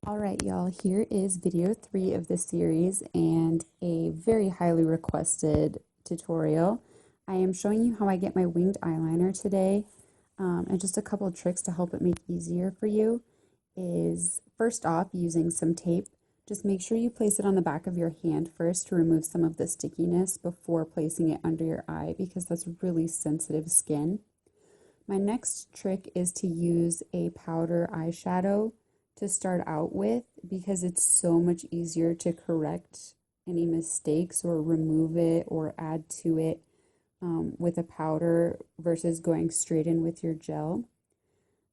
Alright y'all, here is video 3 of the series and a very highly requested tutorial. I am showing you how I get my winged eyeliner today, and just a couple of tricks to help it make easier for you is first off using some tape. Just make sure you place it on the back of your hand first to remove some of the stickiness before placing it under your eye because that's really sensitive skin. My next trick is to use a powder eyeshadow to start out with because it's so much easier to correct any mistakes or remove it or add to it with a powder versus going straight in with your gel.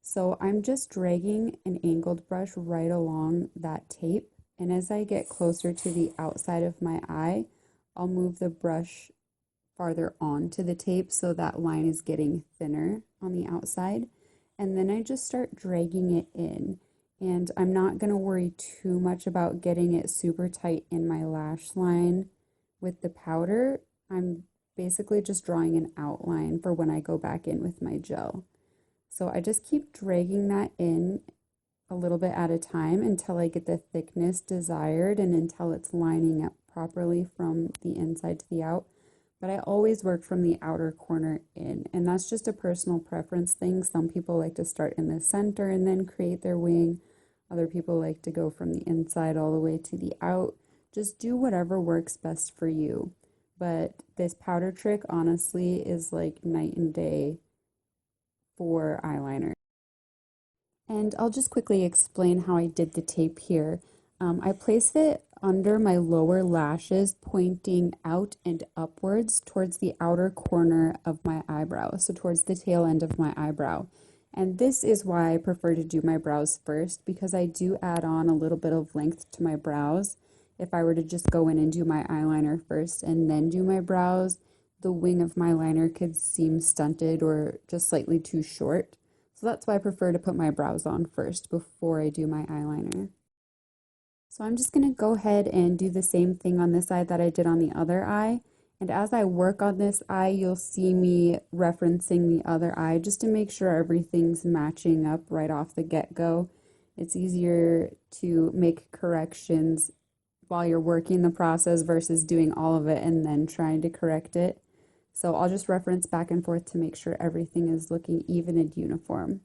So I'm just dragging an angled brush right along that tape, and as I get closer to the outside of my eye, I'll move the brush farther onto the tape so that line is getting thinner on the outside, and then I just start dragging it in. And I'm not going to worry too much about getting it super tight in my lash line with the powder. I'm basically just drawing an outline for when I go back in with my gel. So I just keep dragging that in a little bit at a time until I get the thickness desired and until it's lining up properly from the inside to the out. But I always work from the outer corner in, and that's just a personal preference thing. Some people like to start in the center and then create their wing. Other people like to go from the inside all the way to the out. Just do whatever works best for you. But this powder trick, honestly, is like night and day for eyeliner. And I'll just quickly explain how I did the tape here. I placed it under my lower lashes, pointing out and upwards towards the outer corner of my eyebrow, so towards the tail end of my eyebrow. And this is why I prefer to do my brows first, because I do add on a little bit of length to my brows. If I were to just go in and do my eyeliner first and then do my brows, the wing of my liner could seem stunted or just slightly too short. So that's why I prefer to put my brows on first before I do my eyeliner. So I'm just going to go ahead and do the same thing on this side that I did on the other eye. And as I work on this eye, you'll see me referencing the other eye just to make sure everything's matching up right off the get-go. It's easier to make corrections while you're working the process versus doing all of it and then trying to correct it. So I'll just reference back and forth to make sure everything is looking even and uniform.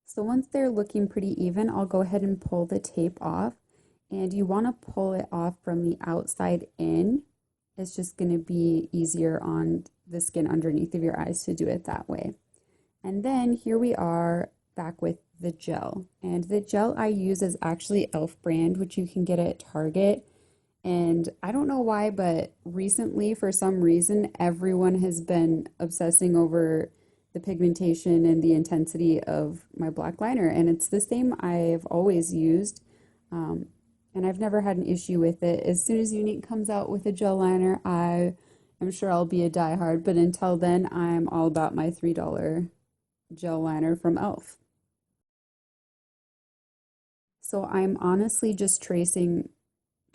So once they're looking pretty even, I'll go ahead and pull the tape off. And you want to pull it off from the outside in. It's just going to be easier on the skin underneath of your eyes to do it that way. And then here we are back with the gel. And the gel I use is actually e.l.f. brand, which you can get at Target. And I don't know why, but recently, for some reason, everyone has been obsessing over the pigmentation and the intensity of my black liner. And it's the same I've always used. And I've never had an issue with it. As soon as Younique comes out with a gel liner, I'm sure I'll be a diehard. But until then, I'm all about my $3 gel liner from e.l.f. So I'm honestly just tracing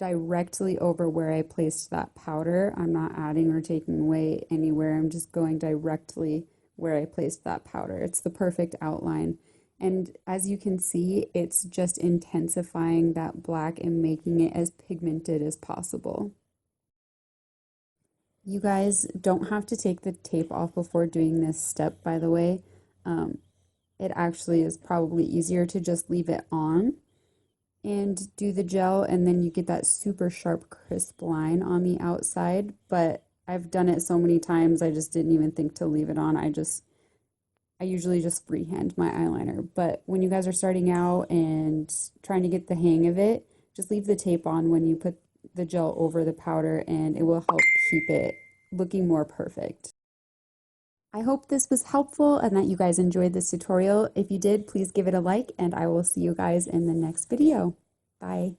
directly over where I placed that powder. I'm not adding or taking away anywhere. I'm just going directly where I placed that powder. It's the perfect outline. And as you can see, it's just intensifying that black and making it as pigmented as possible. You guys don't have to take the tape off before doing this step, by the way. It actually is probably easier to just leave it on and do the gel, and then you get that super sharp, crisp line on the outside. But I've done it so many times, I just didn't even think to leave it on. I usually just freehand my eyeliner. But when you guys are starting out and trying to get the hang of it, just leave the tape on when you put the gel over the powder, and it will help keep it looking more perfect. I hope this was helpful and that you guys enjoyed this tutorial. If you did, please give it a like, and I will see you guys in the next video. Bye.